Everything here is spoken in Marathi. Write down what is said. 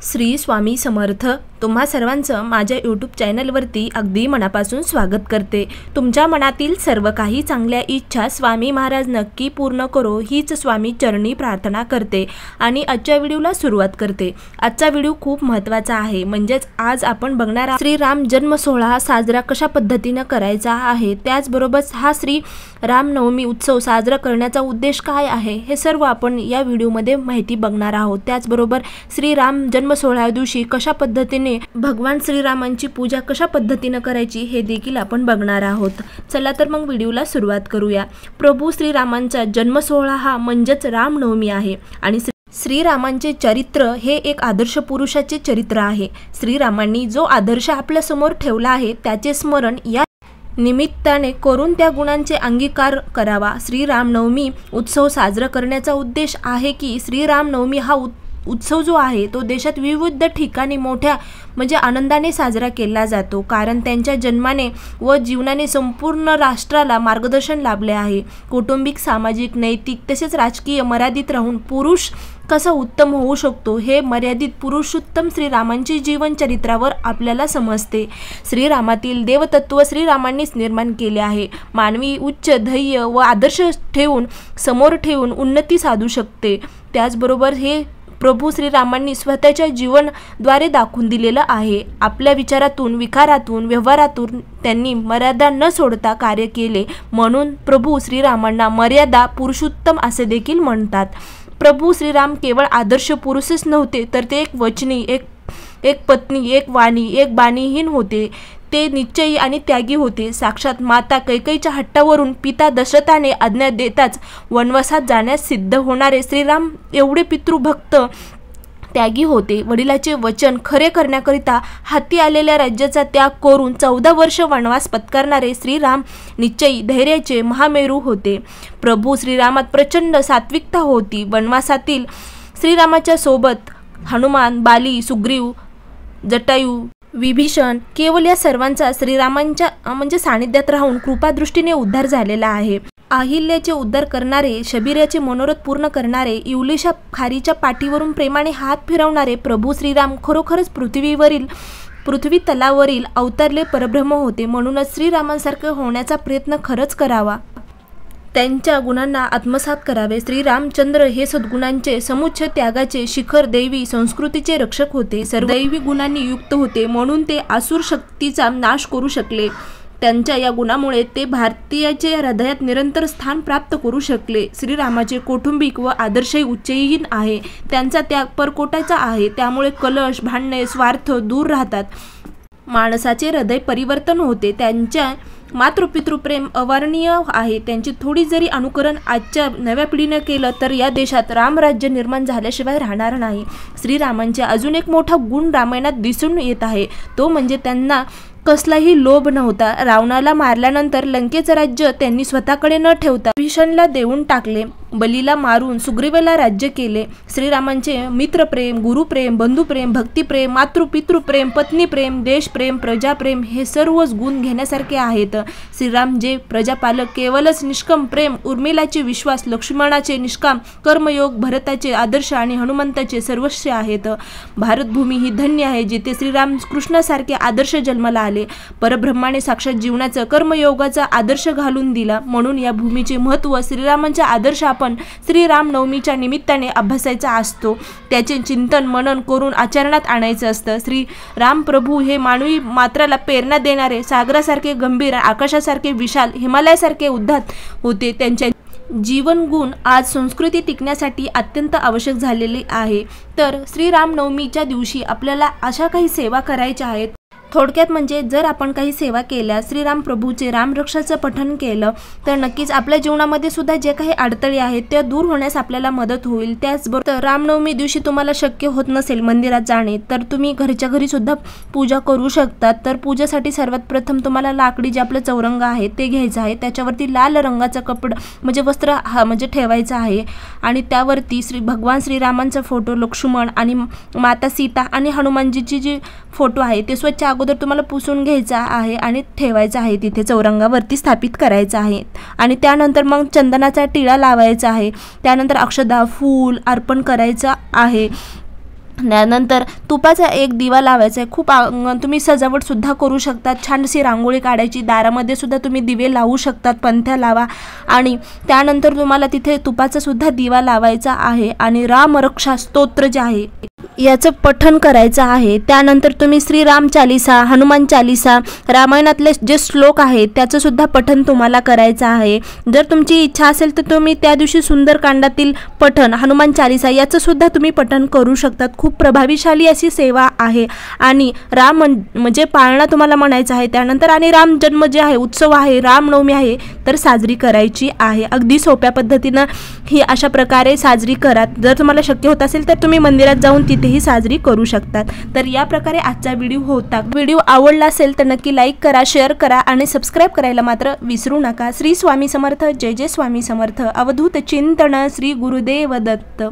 श्री स्वामी समर्थ। तुम्हा सर्वांचं माझ्या यूट्यूब चॅनलवरती अगदी मनापासून स्वागत करते। तुमच्या मनातील सर्व काही चांगल्या इच्छा स्वामी महाराज नक्की पूर्ण करो हीच स्वामी चरणी प्रार्थना करते आणि आजच्या व्हिडिओला सुरुवात करते। आजचा व्हिडिओ खूप महत्त्वाचा आहे, म्हणजेच आज आपण बघणार आहोत श्री राम जन्म सोहळा साजरा कशा पद्धतीने करायचा आहे, त्याचबरोबर हा श्री रामनवमी उत्सव साजरा करण्याचा उद्देश काय आहे हे सर्व आपण या व्हिडिओमध्ये माहिती बघणार आहोत। त्याचबरोबर श्री राम जन्म सोहळ्या दिवशी कशा पद्धतीने भगवान श्रीरामांची पूजा कशा पद्धतीने करायची हे देखील आपण बघणार आहोत। चला तर मग व्हिडिओला सुरुवात करूया। प्रभू श्रीरामांचा जन्म सोहळा हा म्हणजेच रामनवमी आहे आणि श्रीरामांचे चरित्र हे एक आदर्श पुरुषाचे चरित्र आहे। श्रीरामांनी जो आदर्श आपल्या समोर ठेवला आहे त्याचे स्मरण या निमित्ताने करून त्या गुणांचे अंगीकार करावा। श्रीरामनवमी उत्सव साजरा करण्याचा उद्देश आहे की श्रीरामनवमी हा उत्सव जो आहे तो देशात विविध ठिकाणी मोठ्या म्हणजे आनंदाने साजरा केला जातो, कारण त्यांच्या जन्माने व जीवनाने संपूर्ण राष्ट्राला मार्गदर्शन लाभले आहे। कौटुंबिक, सामाजिक, नैतिक तसेच राजकीय मर्यादित राहून पुरुष कसा उत्तम होऊ शकतो हे मर्यादित पुरुषोत्तम श्रीरामांचे जीवन चरित्रावर आपल्याला समजते। श्रीरामातील देवतत्व श्रीरामांनीच निर्माण केले आहे। मानवी उच्च ध्येय व आदर्श समोर ठेवून उन्नती साधू शकते। त्याचबरोबर हे प्रभू श्रीरामांनी स्वतःच्या जीवनाद्वारे दाखवून दिलेलं आहे। आपल्या विचारातून, विकारातून, व्यवहारातून त्यांनी मर्यादा न सोडता कार्य केले, म्हणून प्रभू श्रीरामांना मर्यादा पुरुषोत्तम असे देखील म्हणतात। प्रभू श्रीराम केवळ आदर्श पुरुषच नव्हते, तर ते एक वचनी, एक पत्नी, एक वाणी, एक बाणीहीन होते। ते निश्चयी आणि त्यागी होते। साक्षात माता कैकेयीच्या हट्टावरून पिता दशरथाने आज्ञा देताच वनवासात जाण्यास सिद्ध होणारे श्रीराम एवढे पितृभक्त त्यागी होते। वडिलाचे वचन खरे करण्याकरिता हाती आलेल्या राज्याचा त्याग करून 14 वर्ष वनवास पत्करणारे श्रीराम निश्चयी धैर्याचे महामेरू होते। प्रभू श्रीरामात प्रचंड सात्विकता होती। वनवासातील श्रीरामाच्या सोबत हनुमान, बाली, सुग्रीव, जटायू, विभीषण केवळ या सर्वांचा श्रीरामांच्या म्हणजे सानिध्यात राहून कृपादृष्टीने उद्धार झालेला आहे। अहिल्याचे उद्धार करणारे, शबीराचे मनोरथ पूर्ण करणारे, इवलेशा खारीच्या पाठीवरून प्रेमाने हात फिरवणारे प्रभू श्रीराम खरोखरच पृथ्वी तलावरील अवतरले परब्रह्म होते। म्हणूनच श्रीरामांसारखे होण्याचा प्रयत्न खरंच करावा, त्यांच्या गुणांना आत्मसात करावे। श्रीरामचंद्र हे सद्गुणांचे समुच्चय, त्यागाचे शिखर, दैवी संस्कृतीचे रक्षक होते। सर्व दैवी गुणांनी युक्त होते, म्हणून ते आसुर शक्तीचा नाश करू शकले। त्यांच्या या गुणामुळे ते भारतीयाच्या हृदयात निरंतर स्थान प्राप्त करू शकले। श्रीरामाचे कौटुंबिक व आदर्शही उच्चहीन आहे। त्यांचा त्याग परकोटाचा आहे, त्यामुळे कलश, भांडणे, स्वार्थ दूर राहतात। माणसाचे हृदय परिवर्तन होते। त्यांच्या मातृपितृप्रेम अवर्णनीय आहे। त्यांची थोडी जरी अनुकरण आजच्या नव्या पिढीने केलं तर या देशात रामराज्य निर्माण झाल्याशिवाय राहणार नाही। श्रीरामांचे अजून एक मोठा गुण रामायणात दिसून येत आहे, तो म्हणजे त्यांना कसलाही लोभ नव्हता। रावणाला मारल्यानंतर लंकेचं राज्य त्यांनी स्वतःकडे न ठेवता विभीषणला देऊन टाकले, बलीला मारून सुग्रीवाला राज्य केले। श्रीरामांचे मित्रप्रेम, गुरुप्रेम, बंधुप्रेम, भक्तिप्रेम, मातृपितृप्रेम, पत्नीप्रेम, देशप्रेम, प्रजाप्रेम हे सर्वच गुण घेण्यासारखे आहेत। श्रीराम जे प्रजापालक केवळच निष्काम प्रेम, उर्मिलाचे विश्वास, लक्ष्मणाचे निष्काम कर्मयोग, भरताचे आदर्श आणि हनुमंताचे सर्वस्व आहेत। भारतभूमी ही धन्य आहे जिथे श्रीराम कृष्णासारखे आदर्श जन्माला आले। परब्रह्माने साक्षात जीवनाचा कर्मयोगाचा आदर्श घालून दिला, म्हणून या भूमीचे महत्त्व श्रीरामांचा आदर्श आपण श्रीरामनवमीच्या निमित्ताने अभ्यासायचा असतो, त्याचे चिंतन मनन करून आचरणात आणायचं असतं। श्री राम प्रभू हे मानवी मात्राला प्रेरणा देणारे, सागरासारखे गंभीर, आकाशासारखे विशाल, हिमालयासारखे उद्धत होते। त्यांच्या जीवनगुण आज संस्कृती टिकण्यासाठी अत्यंत आवश्यक झालेले आहे। तर श्रीरामनवमीच्या दिवशी आपल्याला अशा काही सेवा करायच्या आहेत। थोडक्यात म्हणजे जर आपण काही सेवा केल्या, श्रीराम प्रभूचे रामरक्षाचं पठण केलं तर नक्कीच आपल्या जीवनामध्ये सुद्धा जे काही अडथळे आहेत त्या दूर होण्यास आपल्याला मदत होईल। त्याचबरोबर रामनवमी दिवशी तुम्हाला शक्य होत नसेल मंदिरात जाणे तर तुम्ही घरच्या घरी सुद्धा पूजा करू शकतात। तर पूजेसाठी सर्वात प्रथम तुम्हाला लाकडी जे आपलं चौरंग आहे ते घ्यायचं आहे, त्याच्यावरती लाल रंगाचा कपडा म्हणजे वस्त्र म्हणजे ठेवायचं आहे आणि त्यावरती भगवान श्रीरामांचा फोटो, लक्ष्मण आणि माता सीता आणि हनुमानजीची जी फोटो आहे ते स्वच्छ अगोदर तुम्हाला पुसून घ्यायचा आहे आणि ठेवायचा आहे, तिथे चौरंगावरती स्थापित करायचा आहे आणि त्यानंतर मग चंदनाचा टिळा लावायचा आहे। त्यानंतर अक्षदा, फूल अर्पण करायचं आहे। त्यानंतर तुपाचा एक दिवा लावायचा आहे. खूप तुम्ही सजावटसुद्धा करू शकता. छानशी रांगोळी काढायची, दारामध्ये सुद्धा तुम्ही दिवे लावू शकतात, पंथ्या लावा. आणि त्यानंतर तुम्हाला तिथे तुपाचा सुद्धा दिवा लावायचा आहे आणि रामरक्षा स्तोत्र जे आहे याचं पठण करायचं आहे. त्यानंतर तुम्ही श्रीराम चालीसा, हनुमान चालीसा, रामायणातले जे श्लोक आहेत त्याचं सुद्धा पठण तुम्हाला करायचं आहे. जर तुमची इच्छा असेल तर तुम्ही त्या दिवशी सुंदरकांडातील पठण, हनुमान चालीसा याचं सुद्धा तुम्ही पठण करू शकतात. खूप प्रभावीशाली अशी सेवा आहे आणि राम म्हणजे पाळणा तुम्हाला म्हणायचा आहे. त्यानंतर आणि राम जन्म जे आहे, उत्सव आहे, रामनवमी आहे तर साजरी करायची आहे. अगदी सोप्या पद्धतीनं ही अशा प्रकारे साजरी करा. जर तुम्हाला शक्य होत असेल तर तुम्ही मंदिरात जाऊन तिथेही साजरी करू शकतात. तर या प्रकारे आजचा व्हिडिओ होता. व्हिडिओ आवडला असेल तर नक्की लाईक करा, शेअर करा आणि सबस्क्राईब करायला मात्र विसरू नका. श्री स्वामी समर्थ. जय जय स्वामी समर्थ. अवधूत चिंतन. श्री गुरुदेव दत्त.